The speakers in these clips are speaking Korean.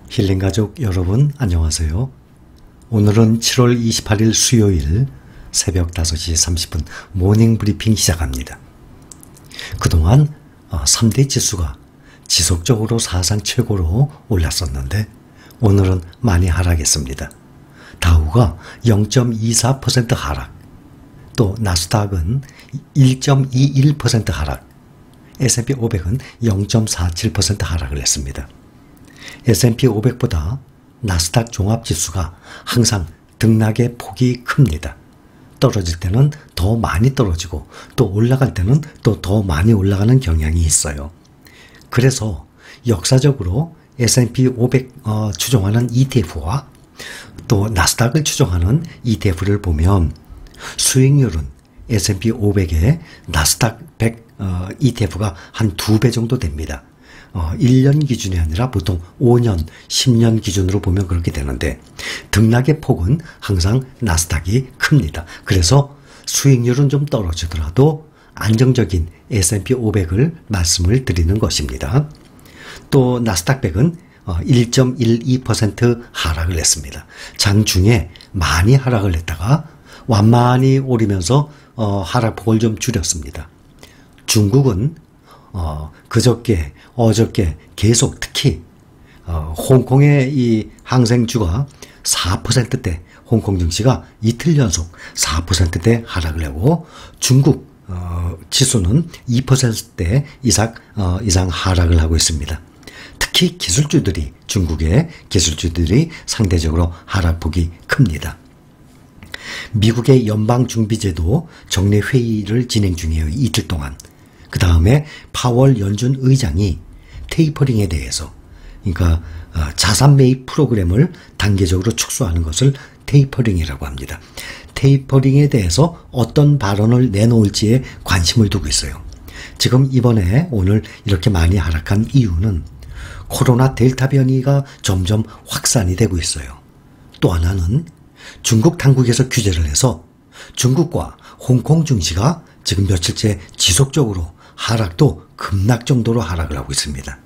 힐링가족 여러분 안녕하세요. 오늘은 7월 28일 수요일 새벽 5시 30분 모닝 브리핑 시작합니다. 그동안 3대 지수가 지속적으로 사상 최고로 올랐었는데 오늘은 많이 하락했습니다. 다우가 0.24% 하락, 또 나스닥은 1.21% 하락, S&P 500은 0.47% 하락을 했습니다. S&P 500보다 나스닥 종합지수가 항상 등락의 폭이 큽니다. 떨어질 때는 더 많이 떨어지고 또 올라갈 때는 또 더 많이 올라가는 경향이 있어요. 그래서 역사적으로 S&P 500 추종하는 ETF와 또 나스닥을 추종하는 ETF를 보면 수익률은 S&P 500의 나스닥 100 ETF가 한 2배 정도 됩니다. 1년 기준이 아니라 보통 5년, 10년 기준으로 보면 그렇게 되는데 등락의 폭은 항상 나스닥이 큽니다. 그래서 수익률은 좀 떨어지더라도 안정적인 S&P 500을 말씀을 드리는 것입니다. 또 나스닥 100은 1.12% 하락을 했습니다. 장중에 많이 하락을 했다가 완만히 오르면서 하락폭을 좀 줄였습니다. 중국은 그저께 어저께 계속 특히 홍콩의 이 항생주가 4%대 홍콩 증시가 이틀 연속 4%대 하락을 하고 중국 지수는 2%대 이상 하락을 하고 있습니다. 특히 기술주들이 중국의 기술주들이 상대적으로 하락폭이 큽니다. 미국의 연방준비제도 정례회의를 진행 중이에요. 이틀 동안. 그 다음에 파월 연준 의장이 테이퍼링에 대해서 그러니까 자산 매입 프로그램을 단계적으로 축소하는 것을 테이퍼링이라고 합니다. 테이퍼링에 대해서 어떤 발언을 내놓을지에 관심을 두고 있어요. 지금 이번에 오늘 이렇게 많이 하락한 이유는 코로나 델타 변이가 점점 확산이 되고 있어요. 또 하나는 중국 당국에서 규제를 해서 중국과 홍콩 증시가 지금 며칠째 지속적으로 하락도 급락 정도로 하락을 하고 있습니다.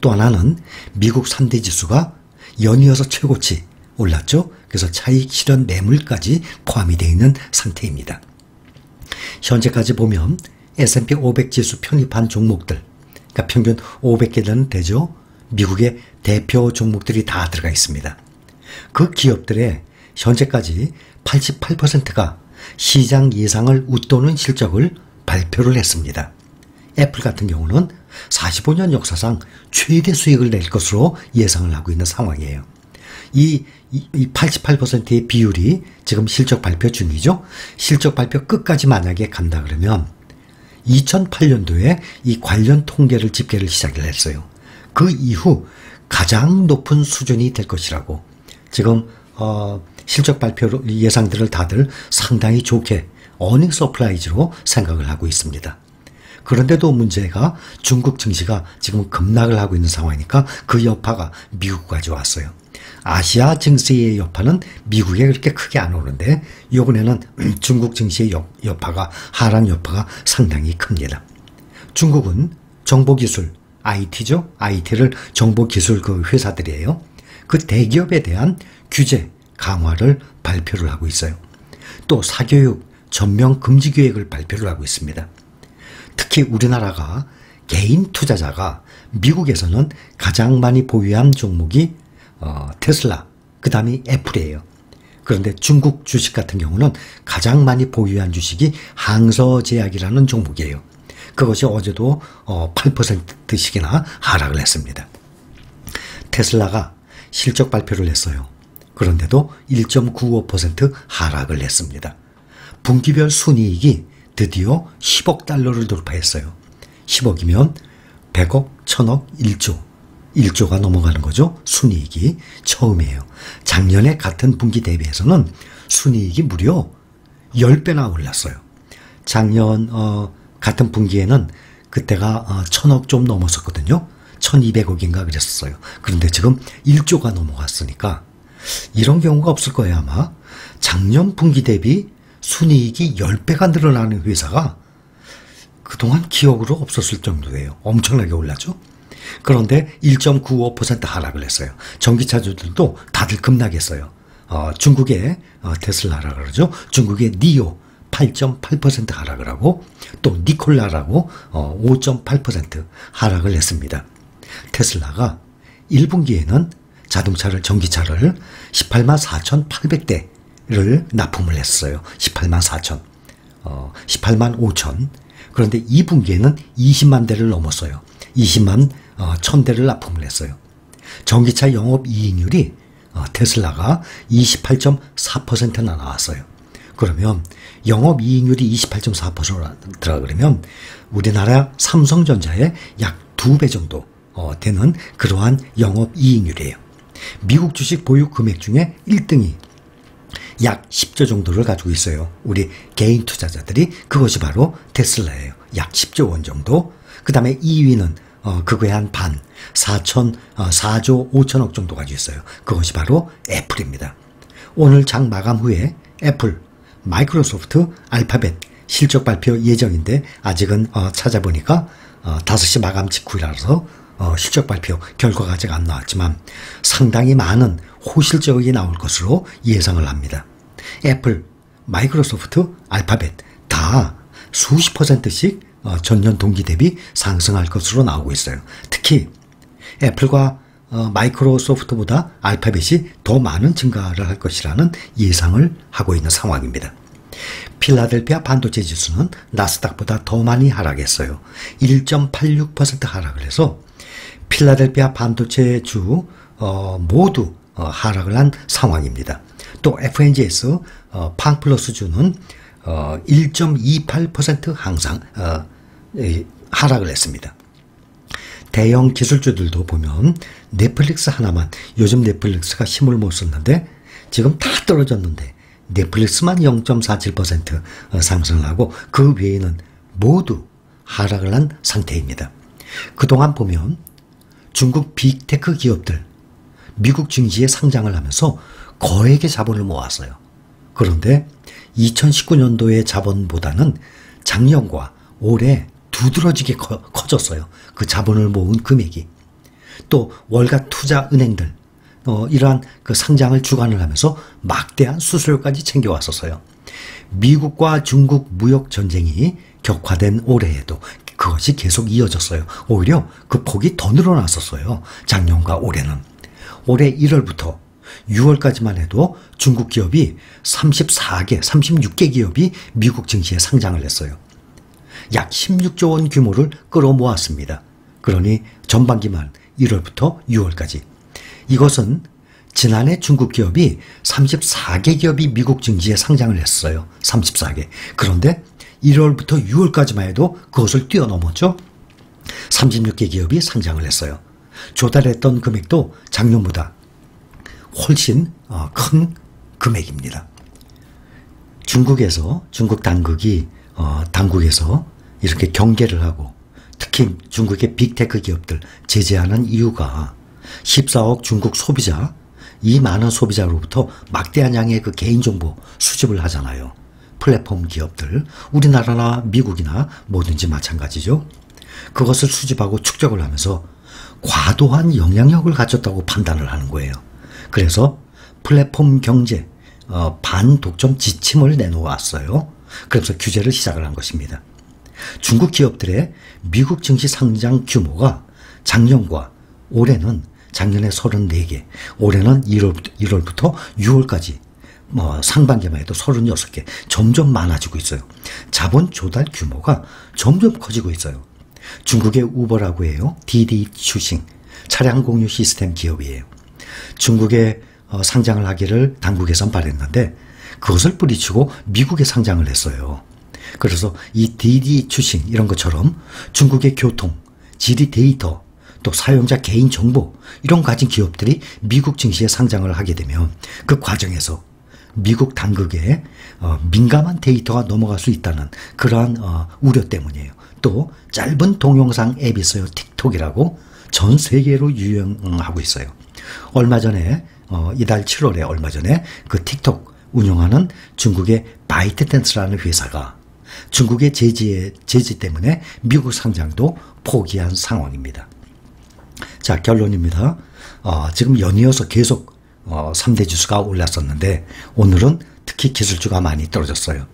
또 하나는 미국 3대 지수가 연이어서 최고치 올랐죠. 그래서 차익 실현 매물까지 포함이 되어 있는 상태입니다. 현재까지 보면 S&P 500 지수 편입한 종목들, 그러니까 평균 500개는 되죠. 미국의 대표 종목들이 다 들어가 있습니다. 그 기업들의 현재까지 88%가 시장 예상을 웃도는 실적을 발표를 했습니다. 애플 같은 경우는 45년 역사상 최대 수익을 낼 것으로 예상을 하고 있는 상황이에요. 이 88%의 비율이 지금 실적 발표 중이죠. 실적 발표 끝까지 만약에 간다 그러면 2008년도에 이 관련 통계를 집계를 시작을 했어요. 그 이후 가장 높은 수준이 될 것이라고 지금 실적 발표 예상들을 다들 상당히 좋게 어닝 서프라이즈로 생각을 하고 있습니다. 그런데도 문제가 중국 증시가 지금 급락을 하고 있는 상황이니까 그 여파가 미국까지 왔어요. 아시아 증시의 여파는 미국에 그렇게 크게 안 오는데 이번에는 중국 증시의 여파가 하락 여파가 상당히 큽니다. 중국은 정보기술 IT죠. IT를 정보기술 그 회사들이에요. 그 대기업에 대한 규제 강화를 발표를 하고 있어요. 또 사교육 전면 금지 계획을 발표를 하고 있습니다. 특히 우리나라가 개인 투자자가 미국에서는 가장 많이 보유한 종목이 테슬라, 그 다음이 애플이에요. 그런데 중국 주식 같은 경우는 가장 많이 보유한 주식이 항서제약이라는 종목이에요. 그것이 어제도 8%씩이나 하락을 했습니다. 테슬라가 실적 발표를 했어요. 그런데도 1.95% 하락을 했습니다. 분기별 순이익이 드디어 10억 달러를 돌파했어요. 10억이면 100억, 1000억, 1조. 1조가 넘어가는 거죠. 순이익이 처음이에요. 작년에 같은 분기 대비해서는 순이익이 무려 10배나 올랐어요. 작년 같은 분기에는 그때가 1000억 좀 넘었었거든요. 1200억인가 그랬었어요. 그런데 지금 1조가 넘어갔으니까 이런 경우가 없을 거예요 아마. 작년 분기 대비 순이익이 10배가 늘어나는 회사가 그동안 기억으로 없었을 정도예요. 엄청나게 올랐죠. 그런데 1.95% 하락을 했어요. 전기차주들도 다들 급락했어요. 중국의 테슬라라 그러죠. 중국의 니오 8.8% 하락을 하고 또 니콜라라고 5.8% 하락을 했습니다. 테슬라가 1분기에는 전기차를 18만 4,800대를 납품을 했어요. 18만 4천. 18만 5천. 그런데 2분기에는 20만 대를 넘었어요. 20만 1000대를 납품을 했어요. 전기차 영업이익률이 테슬라가 28.4%나 나왔어요. 그러면 영업이익률이 28.4%라 그러면 우리나라 삼성전자의 약 2배 정도 되는 그러한 영업이익률이에요. 미국 주식 보유 금액 중에 1등이 약 10조 정도를 가지고 있어요. 우리 개인 투자자들이. 그것이 바로 테슬라예요. 약 10조 원 정도. 그 다음에 2위는 그거의 한 반, 4조 5천억 정도 가지고 있어요. 그것이 바로 애플입니다. 오늘 장 마감 후에 애플, 마이크로소프트, 알파벳 실적 발표 예정인데 아직은 찾아보니까 5시 마감 직후라서 실적 발표 결과가 아직 안 나왔지만 상당히 많은 호실적이 나올 것으로 예상을 합니다. 애플, 마이크로소프트, 알파벳 다 수십 %씩 전년 동기 대비 상승할 것으로 나오고 있어요. 특히 애플과 마이크로소프트보다 알파벳이 더 많은 증가를 할 것이라는 예상을 하고 있는 상황입니다. 필라델피아 반도체 지수는 나스닥보다 더 많이 하락했어요. 1.86% 하락을 해서 필라델피아 반도체주 모두 하락을 한 상황입니다. 또 FNGS 팡플러스주는 1.28% 항상 하락을 했습니다. 대형 기술주들도 보면 넷플릭스 하나만, 요즘 넷플릭스가 힘을 못 썼는데 지금 다 떨어졌는데 넷플릭스만 0.47% 상승을 하고 그 외에는 모두 하락을 한 상태입니다. 그동안 보면 중국 빅테크 기업들 미국 증시에 상장을 하면서 거액의 자본을 모았어요. 그런데 2019년도의 자본보다는 작년과 올해 두드러지게 커졌어요. 그 자본을 모은 금액이. 또 월가 투자 은행들 이러한 그 상장을 주관을 하면서 막대한 수수료까지 챙겨왔었어요. 미국과 중국 무역 전쟁이 격화된 올해에도 그것이 계속 이어졌어요. 오히려 그 폭이 더 늘어났었어요. 작년과 올해는. 올해 1월부터 6월까지만 해도 중국 기업이 36개 기업이 미국 증시에 상장을 했어요. 약 16조 원 규모를 끌어모았습니다. 그러니 전반기만 1월부터 6월까지. 이것은 지난해 중국 기업이 34개 기업이 미국 증시에 상장을 했어요. 34개. 그런데 1월부터 6월까지만 해도 그것을 뛰어넘었죠. 36개 기업이 상장을 했어요. 조달했던 금액도 작년보다 훨씬 큰 금액입니다. 중국 당국에서 이렇게 경계를 하고 특히 중국의 빅테크 기업들 제재하는 이유가 14억 중국 소비자, 이 많은 소비자로부터 막대한 양의 그 개인정보 수집을 하잖아요. 플랫폼 기업들, 우리나라나 미국이나 뭐든지 마찬가지죠. 그것을 수집하고 축적을 하면서 과도한 영향력을 가졌다고 판단을 하는 거예요. 그래서 플랫폼 경제 반독점 지침을 내놓았어요. 그래서 규제를 시작을 한 것입니다. 중국 기업들의 미국 증시 상장 규모가 작년과 올해는 작년에 34개, 올해는 1월부터 6월까지 상반기만 해도 36개 점점 많아지고 있어요. 자본 조달 규모가 점점 커지고 있어요. 중국의 우버라고 해요. 디디 추싱, 차량 공유 시스템 기업이에요. 중국에 상장을 하기를 당국에선 바랬는데 그것을 뿌리치고 미국에 상장을 했어요. 그래서 이 디디 추싱 이런 것처럼 중국의 교통, 지리 데이터, 또 사용자 개인 정보 이런 가진 기업들이 미국 증시에 상장을 하게 되면 그 과정에서 미국 당국에 민감한 데이터가 넘어갈 수 있다는 그러한 우려 때문이에요. 또 짧은 동영상 앱이 있어요. 틱톡이라고 전 세계로 유행하고 있어요. 얼마 전에 이달 7월에 얼마 전에 그 틱톡 운영하는 중국의 바이트댄스라는 회사가 중국의 제재 때문에 미국 상장도 포기한 상황입니다. 자, 결론입니다. 지금 연이어서 계속 3대 지수가 올랐었는데 오늘은 특히 기술주가 많이 떨어졌어요.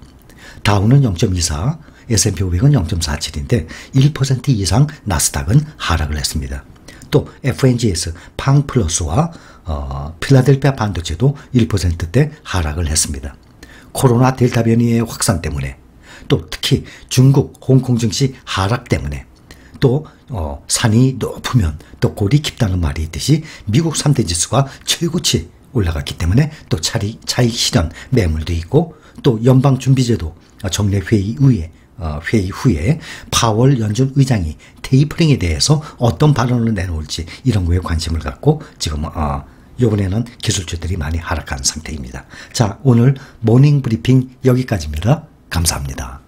다우는 0.24, S&P 500은 0.47인데 1% 이상 나스닥은 하락을 했습니다. 또 FNGS 팡플러스와 필라델피아 반도체도 1%대 하락을 했습니다. 코로나 델타 변이의 확산 때문에 또 특히 중국 홍콩 증시 하락 때문에 또 산이 높으면 또 골이 깊다는 말이 있듯이 미국 3대 지수가 최고치 올라갔기 때문에 또 차익 실현 매물도 있고 또 연방준비제도 정례 회의 후에 파월 연준 의장이 테이퍼링에 대해서 어떤 발언을 내놓을지 이런 거에 관심을 갖고 지금 이번에는 기술주들이 많이 하락한 상태입니다. 자, 오늘 모닝 브리핑 여기까지입니다. 감사합니다.